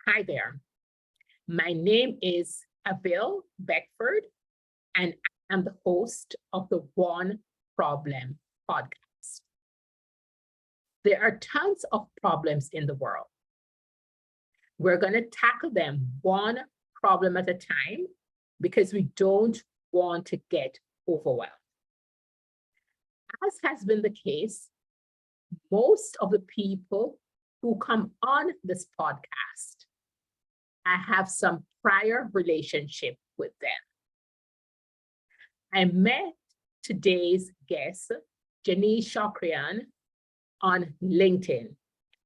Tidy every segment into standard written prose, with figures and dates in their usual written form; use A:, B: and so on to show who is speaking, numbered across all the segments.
A: Hi there. My name is Avil Beckford, and I am the host of the One Problem Podcast. There are tons of problems in the world. We're going to tackle them one problem at a time because we don't want to get overwhelmed. As has been the case, most of the people who come on this podcast, I have some prior relationship with them. I met today's guest, Janice Shokrian, on LinkedIn.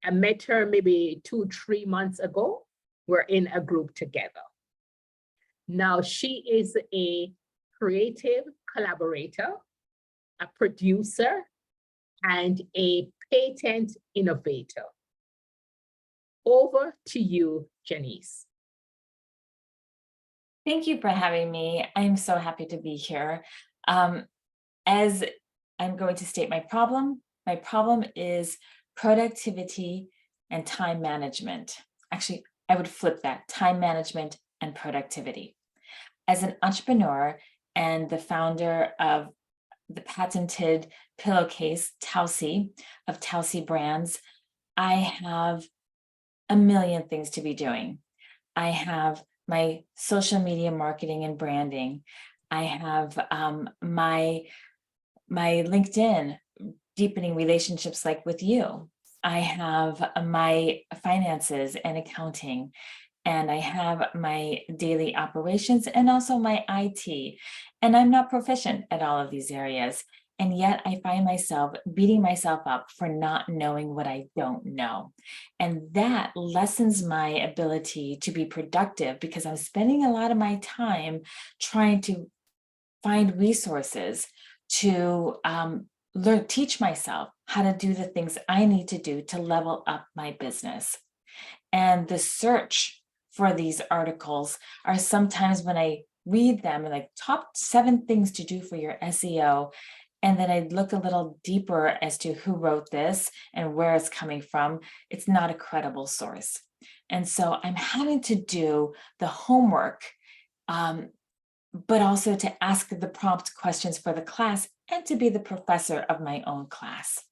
A: I met her maybe 2-3 months ago. We're in a group together. Now, she is a creative collaborator, a producer, and a patent innovator. Over to you, Janice.
B: Thank you for having me. I'm so happy to be here. As I'm going to state my problem is productivity and time management. Actually, I would flip that, time management and productivity. As an entrepreneur and the founder of the patented pillowcase, Tausi, of Tausi Brands, I have a million things to be doing. I have my social media marketing and branding. I have my LinkedIn, deepening relationships like with you. I have my finances and accounting, and I have my daily operations and also my IT. And I'm not proficient at all of these areas. And yet I find myself beating myself up for not knowing what I don't know. And that lessens my ability to be productive because I'm spending a lot of my time trying to find resources to teach myself how to do the things I need to do to level up my business. And the search for these articles are sometimes when I read them, like top 7 things to do for your SEO. And then I look a little deeper as to who wrote this and where it's coming from. It's not a credible source. And so I'm having to do the homework, but also to ask the prompt questions for the class and to be the professor of my own class.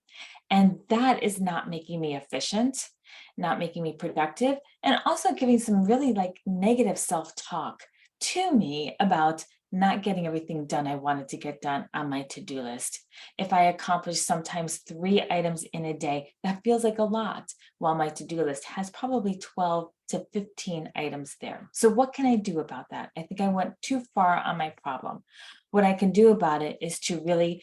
B: And that is not making me efficient, not making me productive, and also giving some really negative self-talk to me about not getting everything done I wanted to get done on my to-do list. If I accomplish sometimes 3 items in a day, that feels like a lot, while my to-do list has probably 12 to 15 items there. So what can I do about that? I think I went too far on my problem. What I can do about it is to really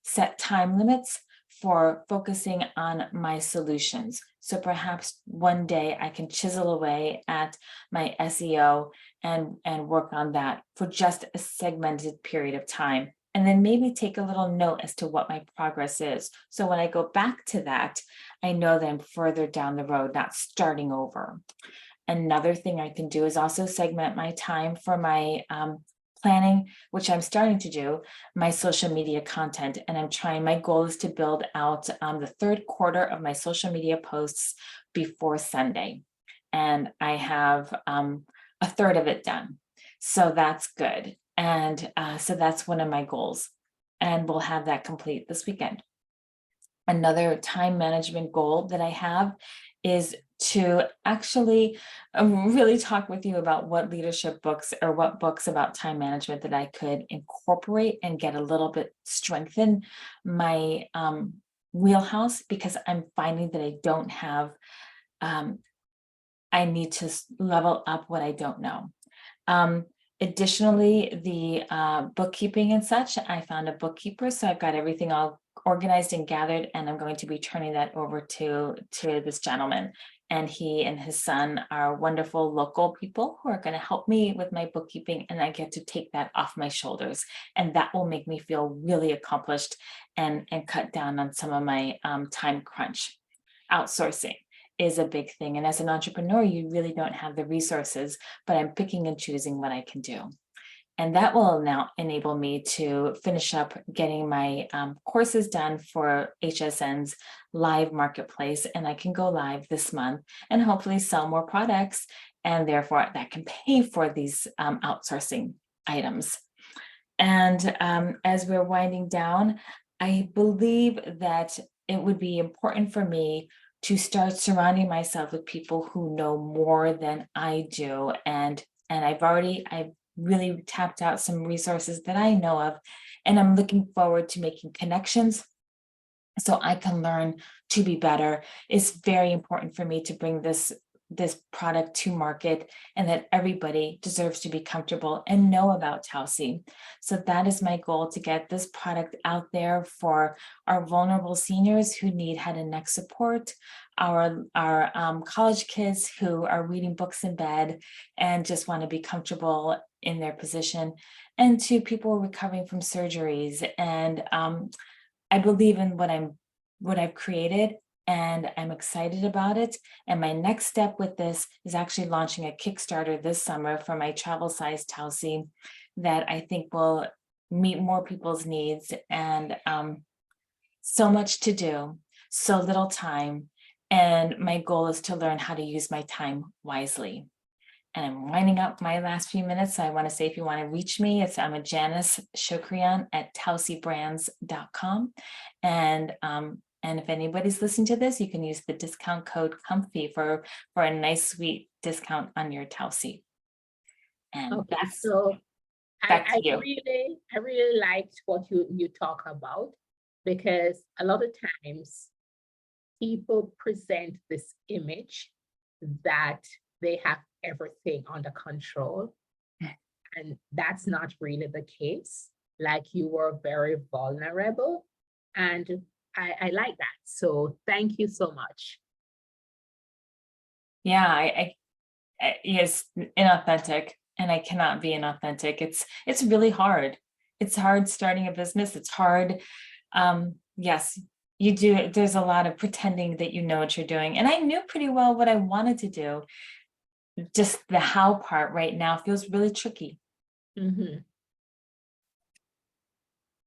B: set time limits for focusing on my solutions. So perhaps one day I can chisel away at my SEO and work on that for just a segmented period of time. And then maybe take a little note as to what my progress is. So when I go back to that, I know that I'm further down the road, not starting over. Another thing I can do is also segment my time for my planning, which I'm starting to do, my social media content. And my goal is to build out the 3rd quarter of my social media posts before Sunday. And I have a third of it done. So that's good. And so that's one of my goals. And we'll have that complete this weekend. Another time management goal that I have is to actually really talk with you about what leadership books or what books about time management that I could incorporate and get a little bit strengthen my wheelhouse, because I'm finding that I don't have, I need to level up what I don't know. Additionally, the bookkeeping and such, I found a bookkeeper, so I've got everything all organized and gathered, and I'm going to be turning that over to this gentleman. And he and his son are wonderful local people who are going to help me with my bookkeeping, and I get to take that off my shoulders. And that will make me feel really accomplished and cut down on some of my time crunch. Outsourcing is a big thing. And as an entrepreneur, you really don't have the resources, but I'm picking and choosing what I can do. And that will now enable me to finish up getting my courses done for HSN's live marketplace. And I can go live this month and hopefully sell more products. And therefore that can pay for these outsourcing items. And as we're winding down, I believe that it would be important for me to start surrounding myself with people who know more than I do. And I've really tapped out some resources that I know of, and I'm looking forward to making connections so I can learn to be better. It's very important for me to bring this product to market, and that everybody deserves to be comfortable and know about Tausi. So that is my goal, to get this product out there for our vulnerable seniors who need head and neck support, our college kids who are reading books in bed and just want to be comfortable in their position, and to people recovering from surgeries. And I believe in what I've created, and I'm excited about it. And my next step with this is actually launching a Kickstarter this summer for my travel size Tausi that I think will meet more people's needs. And so much to do, so little time. And my goal is to learn how to use my time wisely. And I'm winding up my last few minutes. So I want to say, if you want to reach me, I'm a Janice Shokrian at tausibrands.com. And if anybody's listening to this, you can use the discount code COMFY for a nice, sweet discount on your Tausi. And
A: Okay,
B: that's
A: so
B: back to you.
A: I really liked what you talk about, because a lot of times people present this image that they have everything under control, and that's not really the case. Like, you were very vulnerable, and I like that. So thank you so much.
B: Yeah, I yes, inauthentic, and I cannot be inauthentic. It's really hard. It's hard starting a business. It's hard. Yes, you do. There's a lot of pretending that you know what you're doing. And I knew pretty well what I wanted to do. Just the how part right now feels really tricky.
A: Mm-hmm.